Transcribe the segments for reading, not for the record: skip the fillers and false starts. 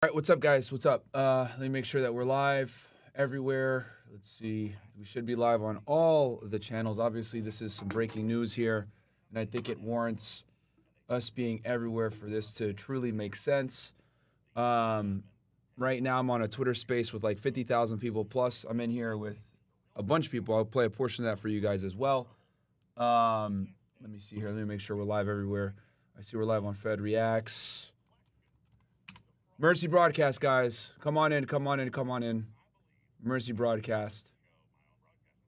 All right, what's up, guys? What's up? Let me make sure that we're live everywhere. Let's see. We should be live on all the channels. Obviously, this is some breaking news here, and I think it warrants us being everywhere for this to truly make sense. Right now, I'm on a Twitter space with like 50,000 people plus. I'm in here with a bunch of people. I'll play a portion of that for you guys as well. Let me see here. Let me make sure we're live everywhere. I see we're live on Fed Reacts. Mercy Broadcast, guys. Come on in, come on in, come on in. Mercy Broadcast.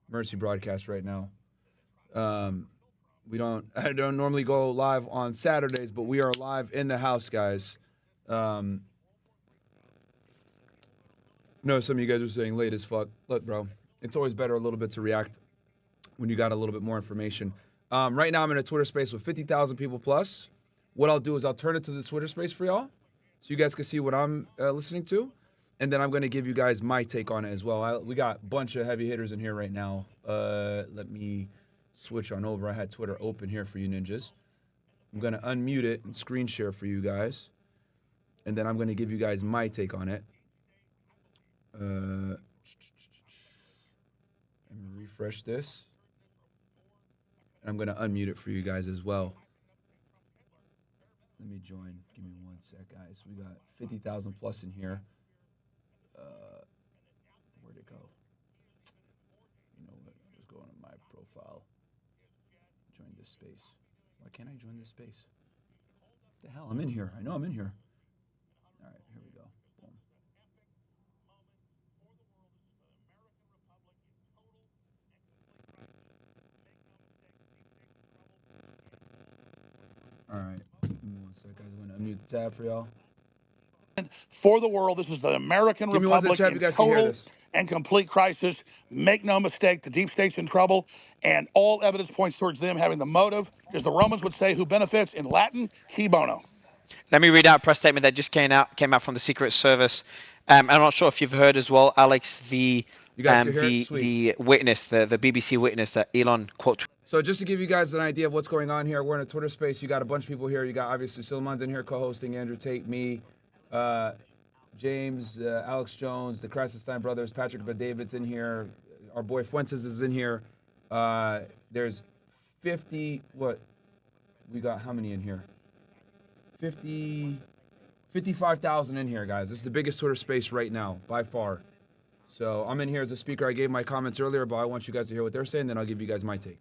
Mercy Broadcast right now. I don't normally go live on Saturdays, but we are live in the house, guys. No, some of you guys are saying late as fuck. Look, bro, it's always better a little bit to react when you got a little bit more information. Right now, I'm in a Twitter space with 50,000 people plus. What I'll do is I'll turn it to the Twitter space for y'all, so you guys can see what I'm listening to, and then I'm going to give you guys my take on it as well. We got a bunch of heavy hitters in here right now. Let me switch on over. I had Twitter open here for you ninjas. I'm going to unmute it and screen share for you guys, and then I'm going to give you guys my take on it. Let me refresh this, and I'm going to unmute it for you guys as well. Let me join. Give me one sec, guys. We got 50,000 plus in here. Where'd it go? You know what? Just go on my profile. Join this space. Why can't I join this space? What the hell? I'm in here. I know I'm in here. All right, here we go. Boom. All right. Give me one sec, guys. I'm going to unmute the tab for y'all. For the world, this is the American Republic in total and complete crisis. Make no mistake, the deep state's in trouble, and all evidence points towards them having the motive. As the Romans would say, who benefits? In Latin, qui bono. Let me read out a press statement that just came out from the Secret Service. I'm not sure if you've heard as well, Alex, the witness, the BBC witness that Elon quote. So just to give you guys an idea of what's going on here, we're in a Twitter space. You got a bunch of people here. You got obviously Suleiman's in here co-hosting, Andrew Tate, me, James, Alex Jones, the Krasenstein brothers, Patrick Bet-David's in here. Our boy Fuentes is in here. There's 50, what? We got how many in here? 55,000 in here, guys. This is the biggest Twitter space right now, by far. So I'm in here as a speaker. I gave my comments earlier, but I want you guys to hear what they're saying, then I'll give you guys my take.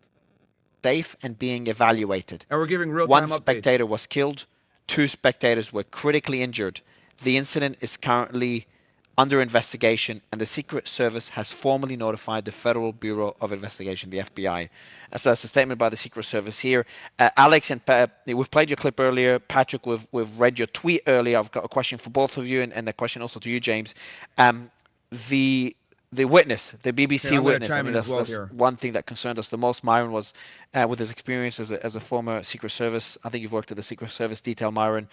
Safe and being evaluated. And we're giving real-time updates. One spectator was killed. 2 spectators were critically injured. The incident is currently under investigation, and the Secret Service has formally notified the Federal Bureau of Investigation, the FBI. And so that's a statement by the Secret Service here. Alex, and we've played your clip earlier. Patrick, we've read your tweet earlier. I've got a question for both of you, and a question also to you, James. The witness, the BBC witness, I mean, that's one thing that concerned us the most. Myron was, with his experience as a former Secret Service, I think you've worked at the Secret Service detail, Myron,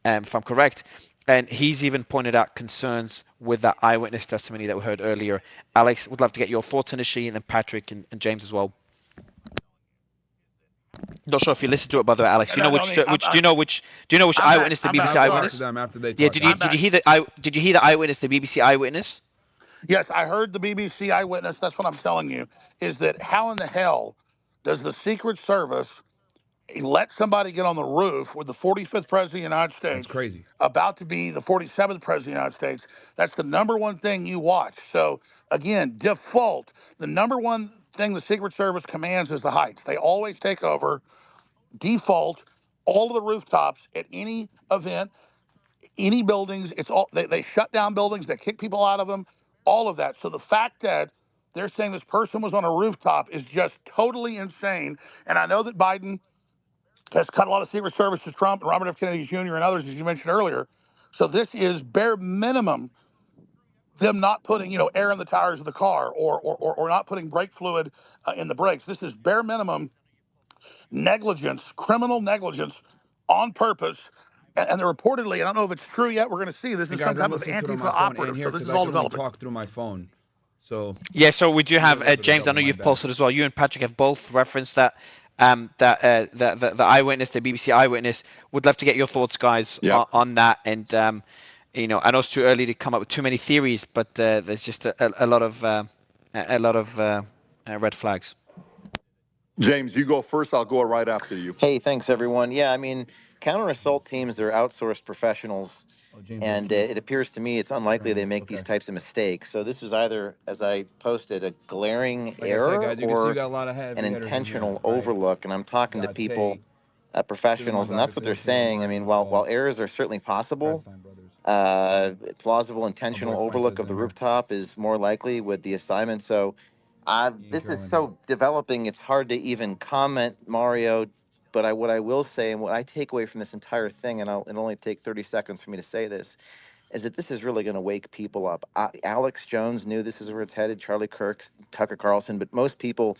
if I'm correct. And he's even pointed out concerns with that eyewitness testimony that we heard earlier. Alex, would love to get your thoughts initially, and then Patrick and James as well. Not sure if you listened to it, by the way, Alex. Do you know which eyewitness, the BBC eyewitness? Yeah, did you hear the eyewitness, the BBC eyewitness? Yes, I heard the BBC eyewitness. That's what I'm telling you, is that how in the hell does the Secret Service let somebody get on the roof with the 45th president of the United States? That's crazy. About to be the 47th president of the United States. That's the number one thing you watch. So, again, default, the number one thing the Secret Service commands is the heights. They always take over, default, all of the rooftops at any event, any buildings. It's all they shut down buildings, they kick people out of them. All of that. So the fact that they're saying this person was on a rooftop is just totally insane. And I know that Biden has cut a lot of Secret Service to Trump and Robert F. Kennedy Jr. and others, as you mentioned earlier. So this is bare minimum them not putting, air in the tires of the car or not putting brake fluid in the brakes. This is bare minimum negligence, criminal negligence on purpose. And they're reportedly, I don't know if it's true yet, we're going to see, this is some type of Antifa operative, so this is all developing. Talk through my phone. So yeah, so we do have, James, I know you've posted as well, you and Patrick have both referenced that, the eyewitness, the BBC eyewitness. Would love to get your thoughts, guys, on that. And I know it's too early to come up with too many theories, but there's just a lot of red flags. James, you go first. I'll go right after you. Hey, thanks everyone. Yeah, I mean, counter assault teams, they're outsourced professionals, Oh, James and O'Keefe. it appears to me it's unlikely Fair they enough. make these Okay. types of mistakes. So this was either, as I posted, a glaring Like I said, error guys, you can see we or got a lot of an heavy hitters in here. intentional Right. overlook. And I'm We talking to got people, Tay. Two of the professionals, ones and that's what obviously they're on team with saying. I Myron mean, with while errors are certainly possible, Pastime Brothers. plausible My boy intentional Fuentes overlook is of in the here. rooftop is more likely with the assignment. So Ian this is Carroll in here. so developing, it's hard to even comment, Mario. But what I will say, and what I take away from this entire thing, and it'll only take 30 seconds for me to say this, is that this is really going to wake people up. Alex Jones knew this is where it's headed, Charlie Kirk, Tucker Carlson, but most people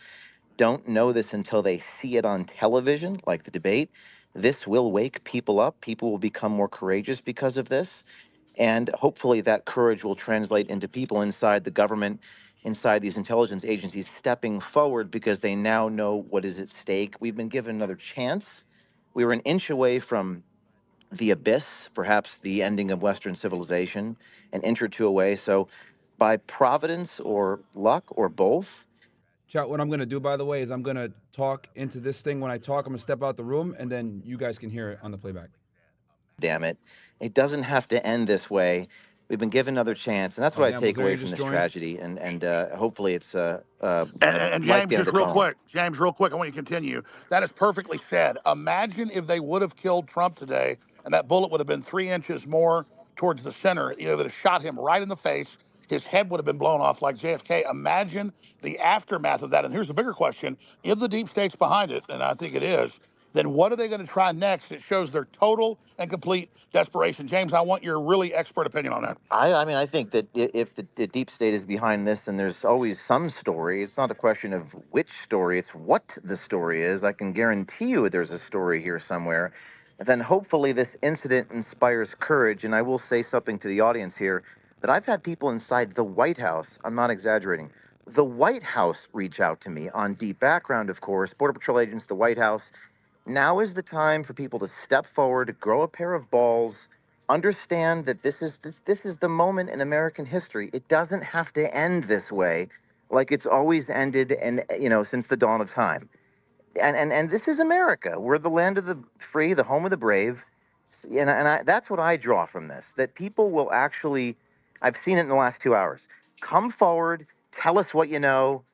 don't know this until they see it on television, like the debate. This will wake people up. People will become more courageous because of this. And hopefully that courage will translate into people inside the government, inside these intelligence agencies, stepping forward because they now know what is at stake. We've been given another chance. We were an inch away from the abyss, perhaps the ending of Western civilization, an inch or two away. So, by providence or luck or both, Chat, what I'm going to do, by the way, is I'm going to talk into this thing. When I talk, I'm going to step out the room, and then you guys can hear it on the playback. damn it, it doesn't have to end this way. We've been given another chance, and that's Oh, what I Gambles, take there away you from just this joined. tragedy. And hopefully, it's And like James, the end just of the real tunnel. quick, I want you to continue. That is perfectly said. Imagine if they would have killed Trump today, and that bullet would have been 3 inches more towards the center. It would have shot him right in the face. His head would have been blown off like JFK. Imagine the aftermath of that. And here's the bigger question: if the deep state's behind it, and I think it is, then what are they going to try next? It shows their total and complete desperation. James, I want your really expert opinion on that. I mean, I think that if the deep state is behind this, and there's always some story, it's not a question of which story, it's what the story is. I can guarantee you there's a story here somewhere. Then hopefully this incident inspires courage. And I will say something to the audience here that I've had people inside the White House, I'm not exaggerating, the White House reach out to me on deep background, of course, Border Patrol agents, the White House. Now is the time for people to step forward, grow a pair of balls, understand that this is the moment in American history. It doesn't have to end this way, like it's always ended, and since the dawn of time. And this is America. We're the land of the free, the home of the brave. That's what I draw from this. That people will actually, I've seen it in the last 2 hours. Come forward, tell us what you know.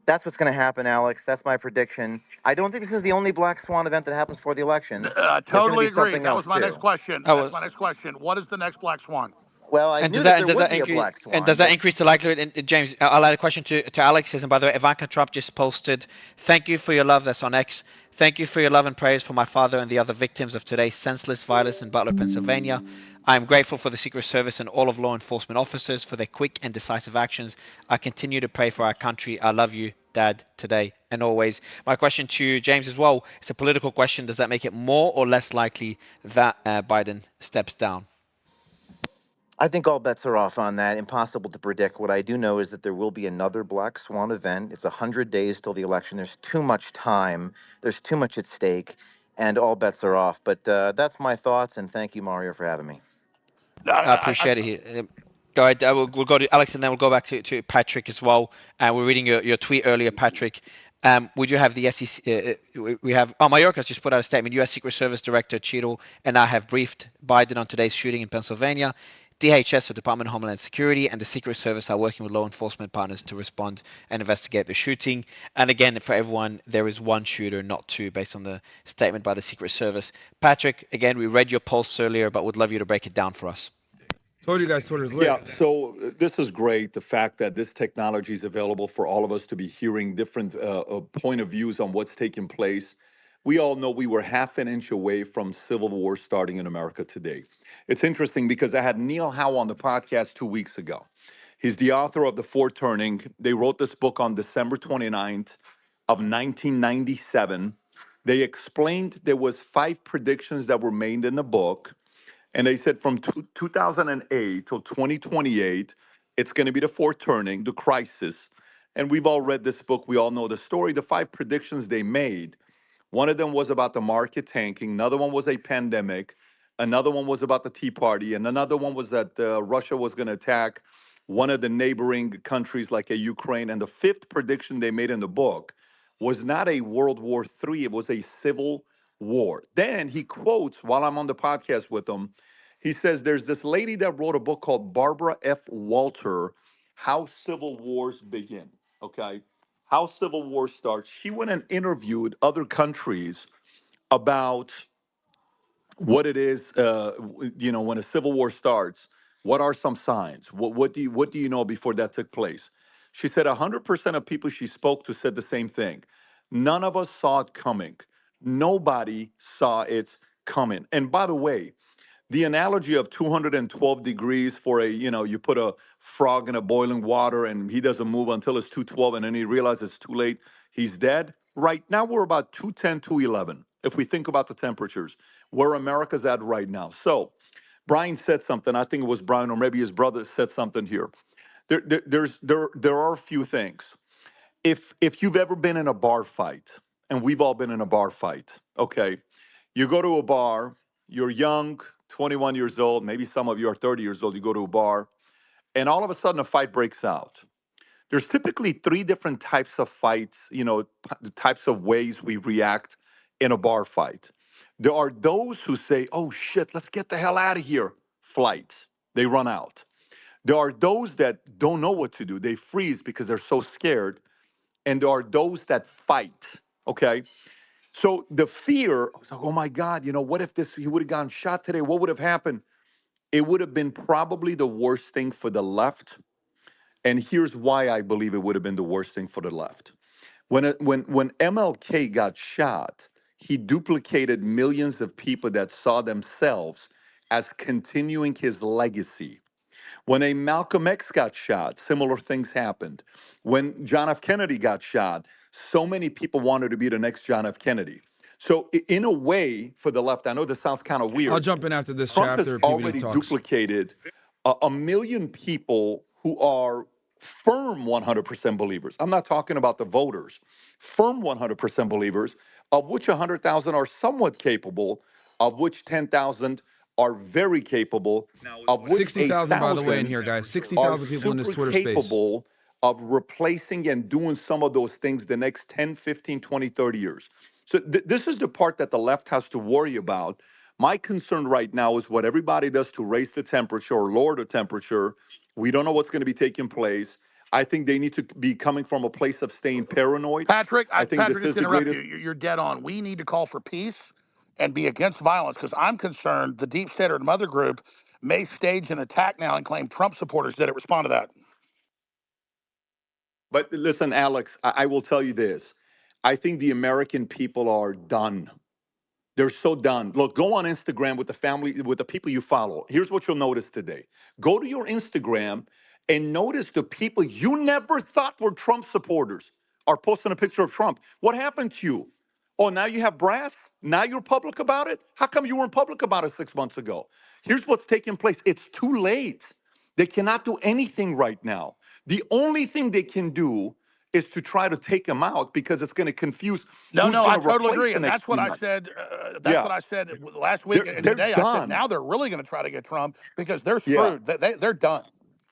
That's what's going to happen, Alex. That's my prediction. I don't think this is the only black swan event that happens before the election. There's going to Totally be agree. something That else was my next too. question. Oh, That's well, my next question. What is the next black swan? Well, I and knew does that that there and does would that be a increase black and swan, does that but increase the likelihood? And James, I'll add a question to Alex's. And by the way, Ivanka Trump just posted, "Thank you for your love." That's on X. Thank you for your love and prayers for my father and the other victims of today's senseless violence in Butler, Pennsylvania. I am grateful for the Secret Service and all of law enforcement officers for their quick and decisive actions. I continue to pray for our country. I love you, Dad, today and always. My question to you, James, as well. It's a political question. Does that make it more or less likely that Biden steps down? I think all bets are off on that. Impossible to predict. What I do know is that there will be another black swan event. It's 100 days till the election. There's too much time. There's too much at stake, and all bets are off. But that's my thoughts, and thank you, Mario, for having me. I I, appreciate it. Go ahead. We'll go to Alex, and then we'll go back to Patrick as well. We're reading your tweet earlier, Patrick. Would you have the SEC? We have. Oh, Mayorkas just put out a statement. U.S. Secret Service Director Cheadle and I have briefed Biden on today's shooting in Pennsylvania. DHS, or Department of Homeland Security, and the Secret Service are working with law enforcement partners to respond and investigate the shooting. And again, for everyone, there is one shooter, not two, based on the statement by the Secret Service. Patrick, again, we read your pulse earlier, but would love you to break it down for us. Told you guys Twitter's lit. Yeah, so this is great. The fact that this technology is available for all of us to be hearing different point of views on what's taking place. We all know we were half an inch away from civil war starting in America today. It's interesting because I had Neil Howe on the podcast 2 weeks ago. He's the author of The Fourth Turning. They wrote this book on December 29th of 1997. They explained there was 5 predictions that were made in the book, and they said from 2008 till 2028, it's going to be the fourth turning, the crisis. And we've all read this book. We all know the story. The 5 predictions they made, one of them was about the market tanking. Another one was a pandemic. Another one was about the Tea Party, and another one was that Russia was going to attack one of the neighboring countries like a Ukraine. And the fifth prediction they made in the book was not a World War III, it was a civil war. Then he quotes, while I'm on the podcast with him, he says there's this lady that wrote a book called Barbara F. Walter, How Civil Wars Begin. Okay. How Civil Wars Starts. She went and interviewed other countries about what it is, when a civil war starts. What are some signs? What do you know before that took place? She said 100% of people she spoke to said the same thing. None of us saw it coming. Nobody saw it coming. And by the way, the analogy of 212 degrees for you put a frog in a boiling water and he doesn't move until it's 212 and then he realizes it's too late, he's dead. Right now we're about 210, 211. If we think about the temperatures, where America's at right now. So Brian said something, I think it was Brian or maybe his brother said something here. There are a few things. If you've ever been in a bar fight, and we've all been in a bar fight, okay, you go to a bar, you're young, 21 years old, maybe some of you are 30 years old, you go to a bar, and all of a sudden a fight breaks out. There's typically three different types of fights, the types of ways we react in a bar fight. There are those who say, oh shit, let's get the hell out of here. Flight. They run out. There are those that don't know what to do. They freeze because they're so scared. And there are those that fight. Okay. So the fear, I was like, oh my God, what if he would have gotten shot today? What would have happened? It would have been probably the worst thing for the left. And here's why I believe it would have been the worst thing for the left. When MLK got shot, he duplicated millions of people that saw themselves as continuing his legacy. When a Malcolm X got shot, similar things happened. When John F. Kennedy got shot, so many people wanted to be the next John F. Kennedy. So in a way, for the left, I know this sounds kind of I'll weird. jump in after this Trump has chapter. PBD already talks. duplicated a million people who are firm 100% believers. I'm not talking about the voters, firm 100% believers, of which 100,000 are somewhat capable, of which 10,000 are very capable, of which 60,000, by the way, in 1,000 here, guys. are 60,000 people in this super Twitter space. capable of replacing and doing some of those things the next 10, 15, 20, 30 years. So this is the part that the left has to worry about. My concern right now is what everybody does to raise the temperature or lower the temperature. We don't know what's going to be taking place. I think they need to be coming from a place of staying paranoid. Patrick, I think this Patrick, just is to the interrupt you, greatest. you're dead on. We need to call for peace and be against violence because I'm concerned the deep state or mother group may stage an attack now and claim Trump supporters did it. Respond to that. But listen, Alex, I will tell you this. I think the American people are done. They're so done. Look, go on Instagram with the family, with the people you follow. Here's what you'll notice today. Go to your Instagram and notice the people you never thought were Trump supporters are posting a picture of Trump. What happened to you? Oh, now you have brass? Now you're public about it? How come you weren't public about it 6 months ago? Here's what's taking place. It's too late. They cannot do anything right now. The only thing they can do is to try to take him out because it's going to confuse No, who's no, going I to totally replace agree, the and next that's what few I months. said. That's Yeah, what I said last week they're and they're today. I said done. now they're really going to try to get Trump because they're Yeah, screwed. They're done.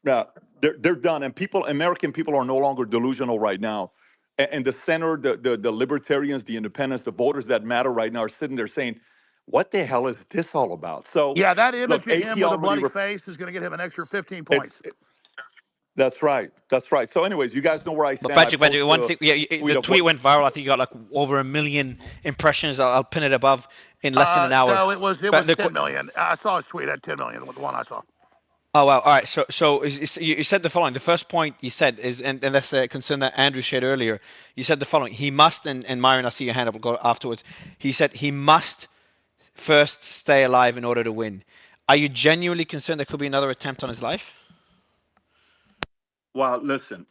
yeah, they're done. And people, American people, are no longer delusional right now. And the center, the libertarians, the independents, the voters that matter right now are sitting there saying, "What the hell is this all about?" So, Yeah, that image look, of him AP with a already. bloody face is going to get him an extra 15 It's points. That's right. That's right. So, anyways, you guys know where I But stand. I Patrick, post one a thing, yeah, tweet the of what. tweet went viral. I think you got like over 1 million impressions. I'll pin it above in less than an hour. No, it was But 10 million. I saw his tweet at 10 million with the one I saw. oh wow, all right. So you said the following. The first point you said is, and that's a concern that Andrew shared earlier. You said the following. He must, and Myron, I see your hand up. We'll go afterwards. He said he must first stay alive in order to win. Are you genuinely concerned there could be another attempt on his life? Well, listen,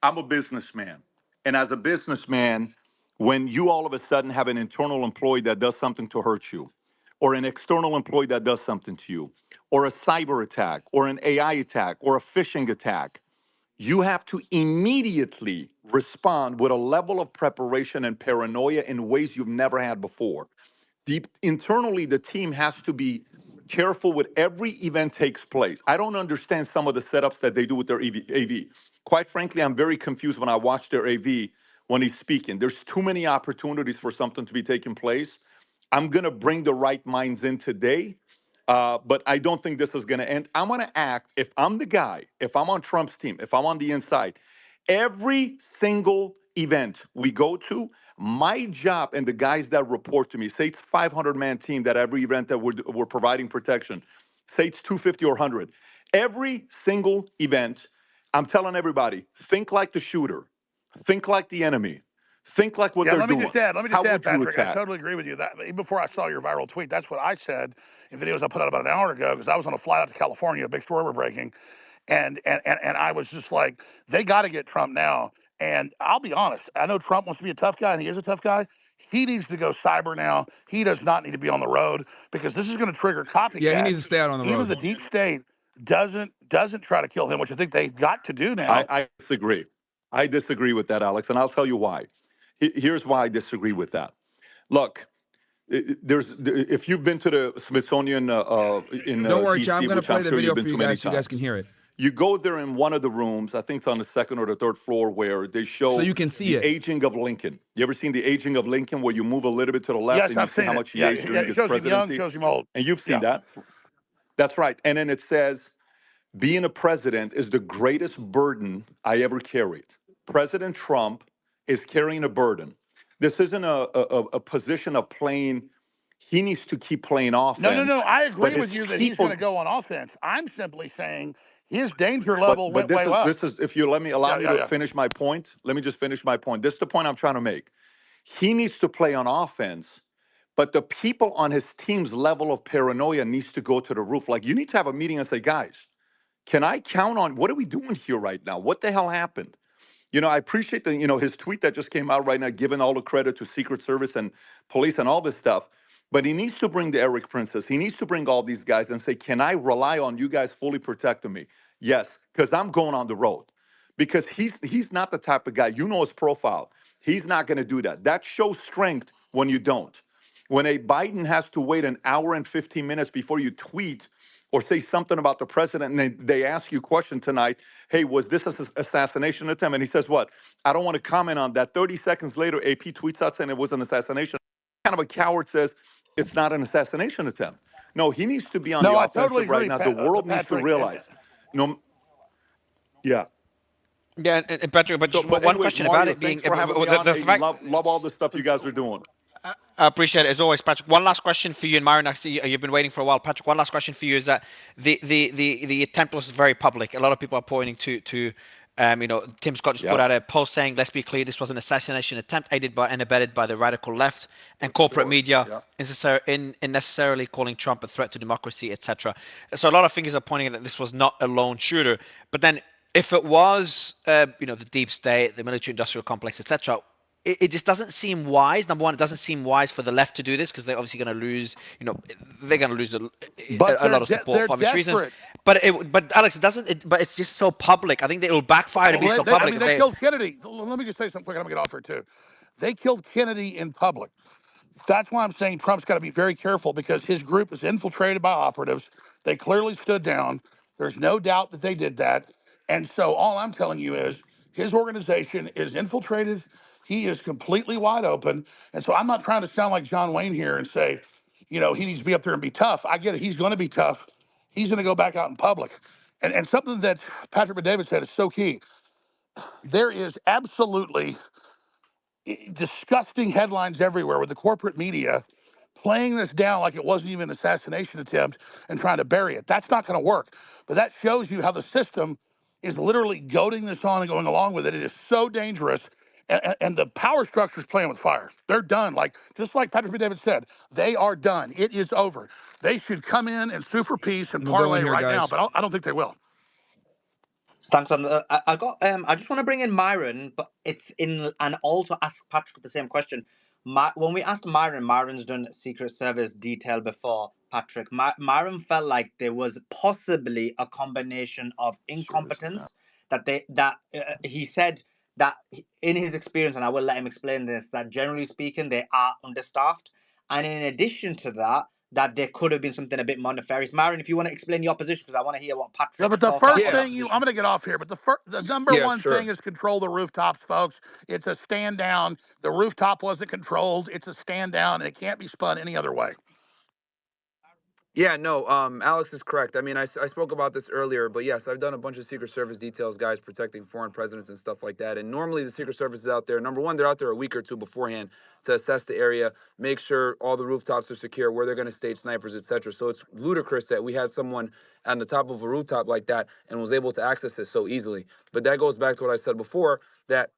I'm a businessman. And as a businessman, when you all of a sudden have an internal employee that does something to hurt you, or an external employee that does something to you, or a cyber attack, or an AI attack, or a phishing attack, you have to immediately respond with a level of preparation and paranoia in ways you've never had before. Internally, the team has to be careful with every event takes place. I don't understand some of the setups that they do with their AV. Quite frankly, I'm very confused when I watch their AV when he's speaking. There's too many opportunities for something to be taking place. I'm going to bring the right minds in today, but I don't think this is going to end. I'm going to act, if I'm the guy, if I'm on Trump's team, if I'm on the inside, every single event we go to, my job and the guys that report to me, say it's 500-man team that every event that we're providing protection, say it's 250 or 100. Every single event, I'm telling everybody, think like the shooter, think like the enemy, think like what Yeah, they're let me doing. just add, How would you Patrick, I attack? totally agree with you. That even before I saw your viral tweet, that's what I said in videos I put out about an hour ago, because I was on a flight out to California, a big story we're breaking, and I was just like, they got to get Trump now. And I'll be honest, I know Trump wants to be a tough guy, and he is a tough guy. He needs to go cyber now. He does not need to be on the road, because this is going to trigger Yeah, he copycats. needs to stay out on the Even road. the deep state doesn't try to kill him, which I think they've got to do now. I disagree. I disagree with that, Alex, and I'll tell you why. Here's why I disagree with that. Look, if you've been to the Smithsonian in Don't worry, John. I'm D.C., going to which I'm play the sure video you've been for you to many guys so you guys times, can hear it. you go there in one of the rooms. I think it's on the second or the third floor, where they show So you can see the it. aging of Lincoln. You ever seen the aging of Lincoln, where you move a little bit to the left Yes, and you I've see seen how it. much he Yeah, aged yeah, during it his shows him young, presidency? shows him old. And you've seen Yeah. that. That's right. And then it says, being a president is the greatest burden I ever carried. President Trump is carrying a burden. This isn't a position of playing. He needs to keep playing offense, No. I but agree his with you that he's going people. to go on offense. I'm simply saying his danger level But went way up. this is if you allow me to Yeah. finish my point. Let me just finish my point. This is the point I'm trying to make. He needs to play on offense, but the people on his team's level of paranoia needs to go to the roof. Like, you need to have a meeting and say, guys, can I count on, what are we doing here right now? What the hell happened? I appreciate his tweet that just came out right now, giving all the credit to Secret Service and police and all this stuff. But he needs to bring the Eric Princess. He needs to bring all these guys and say, can I rely on you guys fully protecting me? Yes, because I'm going on the road. Because he's not the type of guy, his profile. He's not going to do that. That shows strength when you don't. When a Biden has to wait an hour and 15 minutes before you tweet or say something about the president, and they ask you a question tonight, hey, was this an assassination attempt? And he says, what? I don't want to comment on that. 30 seconds later, AP tweets out saying it was an assassination. Kind of a coward says it's not an assassination attempt. No, he needs to be on the No, I totally offensive right agree, now. The world needs to Patrick. And realize. No, yeah. Yeah, and Patrick, but So, just but one anyways, question about Mario, it being thanks for having me the, on. the I fact. love all the stuff you guys are doing. I appreciate it as always, Patrick. One last question for you, and Myron. I see you've been waiting for a while, Patrick. One last question for you is that the attempt was very public. A lot of people are pointing to Tim Scott just put Yeah, out a post saying, "Let's be clear, this was an assassination attempt aided by and abetted by the radical left and corporate media, yeah. necessarily calling Trump a threat to democracy, etc." So a lot of fingers are pointing that this was not a lone shooter. But then, if it was, the deep state, the military-industrial complex, etc., it just doesn't seem wise. Number one, it doesn't seem wise for the left to do this because they're obviously going to lose. They're going to lose but a lot of support they're for obvious reasons. desperate. But Alex, it doesn't. But it's just so public. I think it will backfire to be so I public mean, if they they. killed Kennedy. Let me just say something quick. I'm going to get off here too. They killed Kennedy in public. That's why I'm saying Trump's got to be very careful, because his group is infiltrated by operatives. They clearly stood down. There's no doubt that they did that. And so all I'm telling you is his organization is infiltrated. He is completely wide open. And so I'm not trying to sound like John Wayne here and say, he needs to be up there and be tough. I get it. He's going to be tough. He's going to go back out in public. And something that Patrick David said is so key. There is absolutely disgusting headlines everywhere with the corporate media playing this down like it wasn't even an assassination attempt and trying to bury it. That's not going to work. But that shows you how the system is literally goading this on and going along with it. It is so dangerous. And the power structure is playing with fire. They're done. Just like Patrick David said, they are done. It is over. They should come in and sue for peace and We'll go in parlay here, right now, guys. but I don't think they will. Thanks, man. I got. I just want to bring in Myron, but it's in and also ask Patrick the same question. When we asked Myron, Myron's done Secret Service detail before. Patrick, Myron felt like there was possibly a combination of incompetence he said that in his experience, and I will let him explain this, that generally speaking they are understaffed, And in addition to that, that there could have been something a bit more nefarious. Myron, if you want to explain your position, because I want to hear what Yeah, Patrick's but the thoughts are first on Yeah, that thing I'm position. going to get off here, but the number yeah, one thing sure. is control the rooftops, folks. It's a stand down. The rooftop wasn't controlled. It's a stand down, and it can't be spun any other way. Yeah, no, Alex is correct. I mean, I spoke about this earlier, but yes, I've done a bunch of Secret Service details, guys, protecting foreign presidents and stuff like that. And normally the Secret Service is out there. Number one, they're out there a week or two beforehand to assess the area, make sure all the rooftops are secure, where they're going to stage snipers, etc. So it's ludicrous that we had someone on the top of a rooftop like that and was able to access it so easily. But that goes back to what I said before, that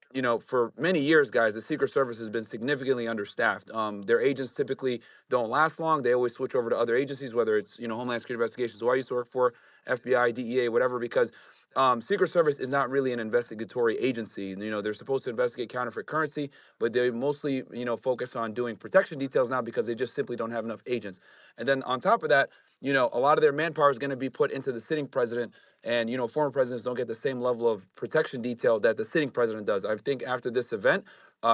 for many years, guys, the Secret Service has been significantly understaffed. Their agents typically don't last long. They always switch over to other agencies, whether it's Homeland Security Investigations, who I used to work for, FBI, DEA, whatever, because Secret Service is not really an investigatory agency. They're supposed to investigate counterfeit currency, but they mostly focus on doing protection details now because they just simply don't have enough agents. And then on top of that, a lot of their manpower is going to be put into the sitting president, and former presidents don't get the same level of protection detail that the sitting president does. I think after this event,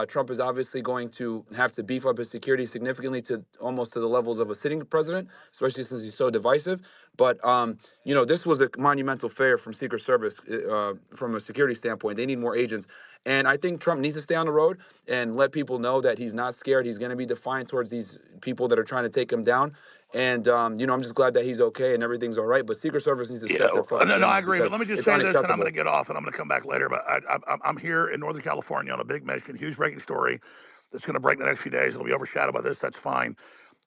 Trump is obviously going to have to beef up his security significantly to almost to the levels of a sitting president, especially since he's so divisive. But this was a monumental failure from Secret Service from a security standpoint. They need more agents, and I think Trump needs to stay on the road and let people know that he's not scared. He's going to be defiant towards these people that are trying to take him down. And I'm just glad that he's okay and everything's all right. But Secret Service needs to Yeah, step their fucking no, I games agree. But because let me just it's say this, and I'm going unacceptable. to get off, and I'm going to come back later. But I'm here in Northern California on a big mission, huge breaking story that's going to break in the next few days. It'll be overshadowed by this. That's fine.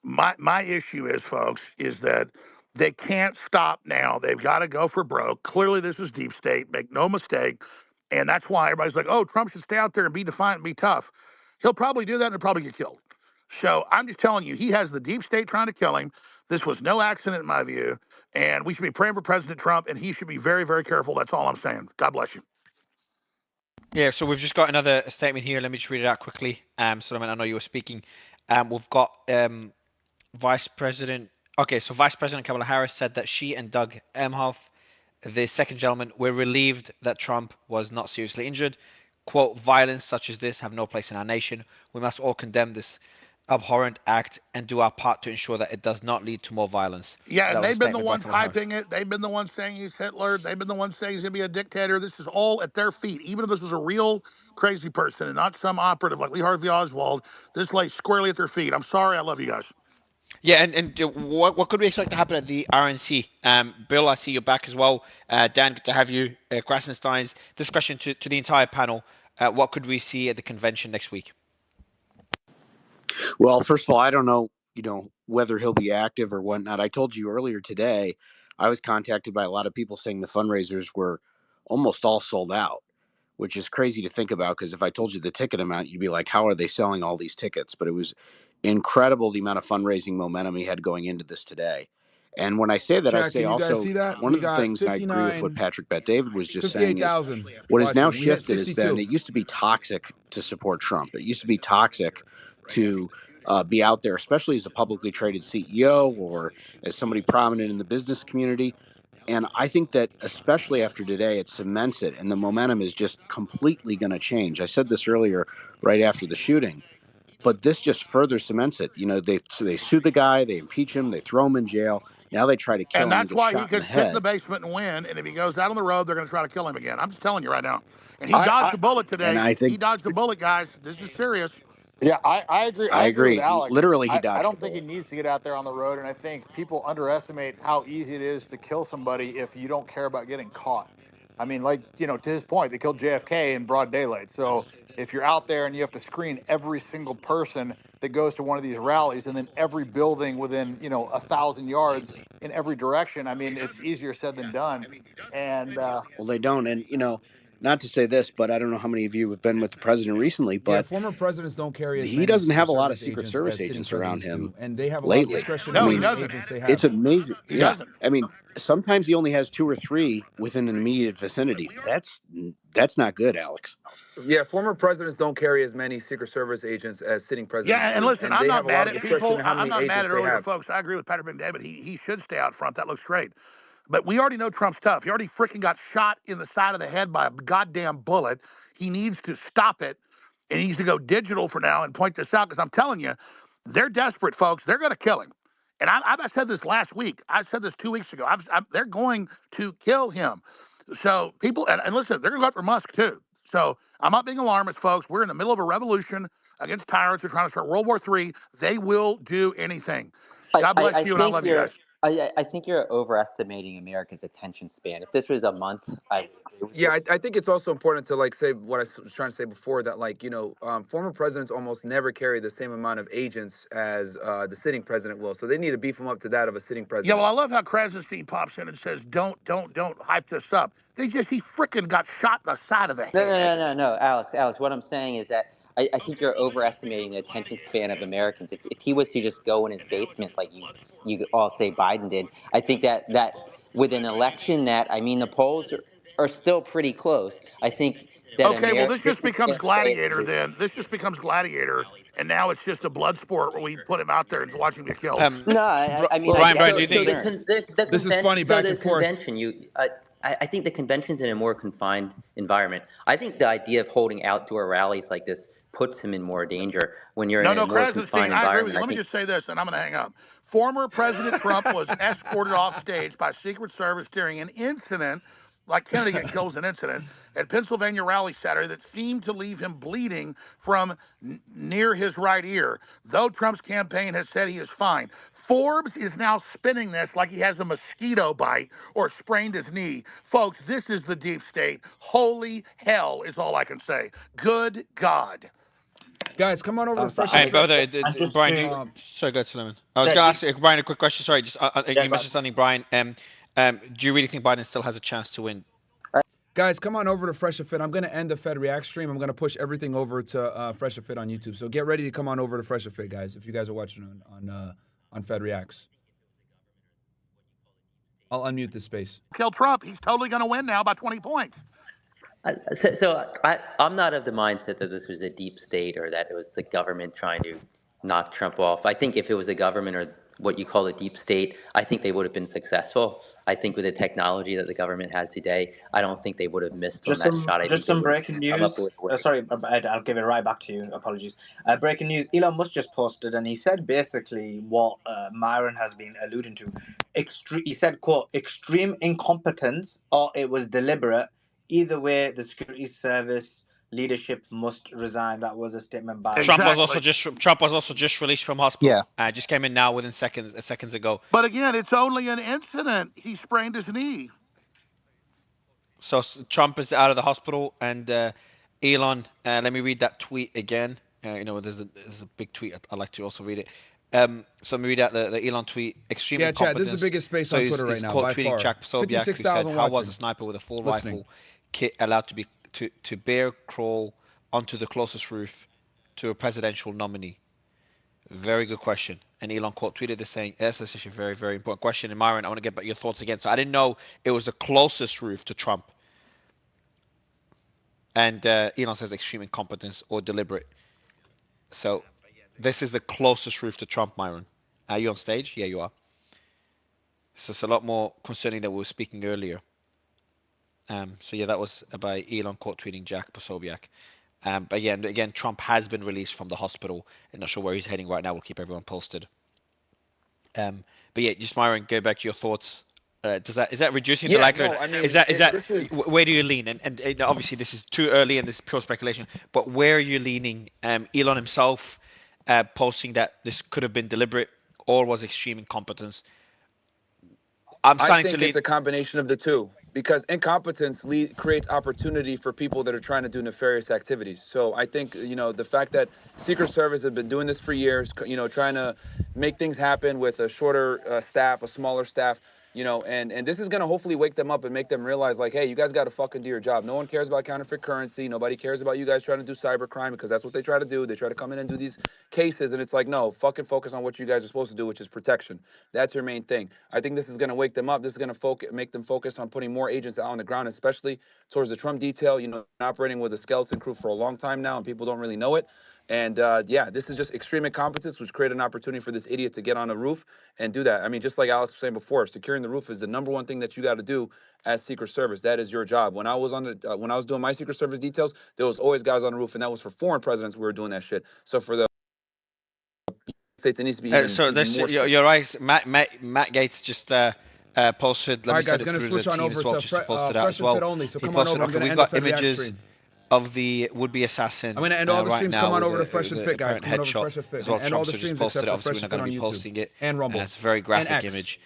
My issue is, folks, is that they can't stop now. They've got to go for broke. Clearly, this is deep state. Make no mistake. And that's why everybody's like, oh, Trump should stay out there and be defiant and be tough. He'll probably do that and he'll probably get killed. So I'm just telling you, he has the deep state trying to kill him. This was no accident, in my view. And we should be praying for President Trump, and he should be very, very careful. That's all I'm saying. God bless you. Yeah, so we've just got another statement here. Let me just read it out quickly. Solomon, I know you were speaking. We've got Vice President. Okay, so Vice President Kamala Harris said that she and Doug Emhoff, the second gentleman, were relieved that Trump was not seriously injured. Quote, violence such as this have no place in our nation. We must all condemn this abhorrent act and do our part to ensure that it does not lead to more violence. Yeah, That and was a they've been the statement by ones Kamala Harris. hyping it. They've been the ones saying he's Hitler. They've been the ones saying he's going to be a dictator. This is all at their feet. Even if this was a real crazy person and not some operative like Lee Harvey Oswald, this lays squarely at their feet. I'm sorry. I love you guys. Yeah, and what could we expect to happen at the RNC? Bill, I see you're back as well. Dan, good to have you. Grassensteins, this question to the entire panel. What could we see at the convention next week? Well, first of all, I don't know, whether he'll be active or whatnot. I told you earlier today, I was contacted by a lot of people saying the fundraisers were almost all sold out, which is crazy to think about because if I told you the ticket amount, you'd be like, how are they selling all these tickets? But it was incredible the amount of fundraising momentum he had going into this today. And when I say that, I Chat, say can you guys also see that? one We of the got things, and I agree with what 59, Patrick Bet David was just saying, is 58,000 what has now watching. We hit shifted is that 62. it used to be toxic to support Trump. It used to be toxic to be out there, especially as a publicly traded CEO or as somebody prominent in the business community. And I think that especially after today, it cements it, and the momentum is just completely going to change. I said this earlier, right after the shooting, but this just further cements it. They sue the guy, they impeach him, they throw him in jail. Now they try to And kill him and that's get why he shot in the could sit in the head. basement and win. And if he goes out on the road, they're going to try to kill him again. I'm just telling you right now. And he I, dodged I the bullet And today. I He think dodged the bullet, guys. This is serious. yeah, I agree. I I agree with agree. Alex. Literally, he I dodged a don't think he bullet. needs to get out there on the road, and I think people underestimate how easy it is to kill somebody if you don't care about getting caught. I mean, like to his point, they killed JFK in broad daylight. So if you're out there and you have to screen every single person that goes to one of these rallies, and then every building within 1,000 yards in every direction, I mean, it's easier said than done. And Well, they don't. And, not to say this, but I don't know how many of you have been with the president recently, Yeah, but former presidents don't carry as he many doesn't Secret have a lot of Service Secret agents Service as sitting agents around presidents do, him and they have a lot of lately. discretion I No, over he how mean, many doesn't. agents they it's have. amazing. He Yeah. doesn't. I mean, sometimes he only has 2 or 3 within an immediate vicinity. That's not good, Alex. Yeah, former presidents don't carry as many Secret Service agents as sitting presidents Yeah, and do, listen, and I'm they not have a lot mad of at discretion people. in how I'm many not mad agents at they earlier have. folks. I agree with Patrick Ben-David. He should stay out front. That looks great. But we already know Trump's tough. He already freaking got shot in the side of the head by a goddamn bullet. He needs to stop it. And he needs to go digital for now and point this out because I'm telling you, They're desperate, folks. They're going to kill him. And I said this last week. I said this 2 weeks ago. They're going to kill him. So people, and listen, they're going to go after Musk too. So I'm not being alarmist, folks. We're in the middle of a revolution against tyrants. They're trying to start World War III. They will do anything. God bless I you, and I think love you guys. I think you're overestimating America's attention span. If this was a month, I would agree with Yeah, you. I think it's also important to like say what I was trying to say before, that like, former presidents almost never carry the same amount of agents as the sitting president will. So they need to beef them up to that of a sitting Yeah, well, president. I love how Krasenstein pops in and says, don't hype this up. He freaking got shot in the side of the No, no, head. no, no, no, Alex. What I'm saying is that I think you're overestimating the attention span of Americans. If he was to just go in his basement like you all say Biden did, I think that with an election that I mean the polls are still pretty close. I think that Okay, well, this just Americans becomes can't say Gladiator then. This just becomes Gladiator, and now it's just a blood sport where we put him out there and watch him get killed. Um, no. I mean I Brian, get Brian, so do you so think? the This is convention funny back and forth. I think the convention's in a more confined environment. I think the idea of holding outdoor rallies like this puts him in more danger when you're in No, a no, more Krasenstein, confined I agree with environment. you. I Let me think just say this, and I'm going to hang up. Former President Trump was escorted off stage by Secret Service during an incident, like Kennedy getting killed was an incident, at Pennsylvania rally Saturday that seemed to leave him bleeding from near his right ear. Though Trump's campaign has said he is fine, Forbes is now spinning this like he has a mosquito bite or sprained his knee. Folks, this is the deep state. Holy hell is all I can say. Good God. Guys, come on over to But Fresh and I And Fit. by the way, and just Brian, to sorry, go to Lemon. I was that going to you, ask Brian a quick question. Sorry, just yeah, you go ahead. mentioned something, Brian. Do you really think Biden still has a chance to win? Guys, come on over to Fresh and Fit. I'm going to end the Fed React stream. I'm going to push everything over to Fresh and Fit on YouTube. So get ready to come on over to Fresh and Fit, guys, if you guys are watching on Fed Reacts. I'll unmute this space. Kill Trump. He's totally going to win now by 20 points. I'm not of the mindset that this was a deep state or that it was the government trying to knock Trump off. I think if it was a government or what you call a deep state, I think they would have been successful. I think with the technology that the government has today, I don't think they would have missed on that shot. I Just think they some would have breaking come up news. with a way. Sorry, Ed, I'll give it right back to you. Apologies. Breaking news. Elon Musk just posted, and he said basically what Myron has been alluding to. He said, "quote extreme incompetence, or it was deliberate. Either way, the security service leadership must resign." That was a statement by Exactly. Trump was also just released from hospital. Just came in now within seconds ago. But again, it's only an incident. He sprained his knee. So Trump is out of the hospital, and Elon. Let me read that tweet again. There's a big tweet. I'd like to also read it. So let me read out the Elon tweet. Extreme Yeah, incompetence. Chad, this is the biggest space on Twitter right now, quote by tweeting far. Jack Posobiec, who said, 56,000 "How was watching. a sniper with a full Listening. rifle kit allowed to be to bear crawl onto the closest roof to a presidential nominee?" Very good question. And Elon quote tweeted this saying, "Yes, that's actually a very, very important question." And Myron, I want to get back your thoughts again. So I didn't know it was the closest roof to Trump. And Elon says extreme incompetence or deliberate. So this is the closest roof to Trump, Myron. Are you on stage? Yeah, you are. So it's a lot more concerning than we were speaking earlier. So yeah, that was by Elon quote tweeting Jack Posobiec. But again, Trump has been released from the hospital. I'm not sure where he's heading right now. We'll keep everyone posted. But yeah, just Myron, go back to your thoughts. Is that reducing the likelihood? No, I mean, Where do you lean? And obviously this is too early and this is pure speculation. But where are you leaning? Elon himself posting that this could have been deliberate or was extreme incompetence. I think it's a combination of the two, because incompetence creates opportunity for people that are trying to do nefarious activities. So I think, the fact that Secret Service has been doing this for years, trying to make things happen with a shorter staff, a smaller staff, and this is going to hopefully wake them up and make them realize, like, hey, you guys got to fucking do your job. No one cares about counterfeit currency. Nobody cares about you guys trying to do cybercrime, because that's what they try to do. They try to come in and do these cases, and it's like, no, fucking focus on what you guys are supposed to do, which is protection. That's your main thing. I think this is going to wake them up. This is going to make them focus on putting more agents out on the ground, especially towards the Trump detail. Operating with a skeleton crew for a long time now, and people don't really know it. And this is just extreme incompetence, which created an opportunity for this idiot to get on a roof and do that. I mean, just like Alex was saying before, securing the roof is the number one thing that you got to do as Secret Service. That is your job. When I was when I was doing my Secret Service details, there was always guys on the roof, and that was for foreign presidents. We were doing that shit. So for the States, it needs to be even, So even this, more strict. you're right. Matt Gates just posted. Let All me right, guys, send it going to through switch the on team over as well, to just to post it out Fresh as and Fit well. only. So He come on posted. over. I'm Okay, going to we've end the got Fed React images stream. of the would-be assassin. I'm going to end all the right streams. now Come on with over to Fresh and the Fit, guys. apparent Come on over to headshot Fresh and Fit. as well. And all Trump the just streams posted except it. for Obviously, Fresh we're and not Fit going on to be YouTube posting it. and Rumble It's a very and graphic X. image.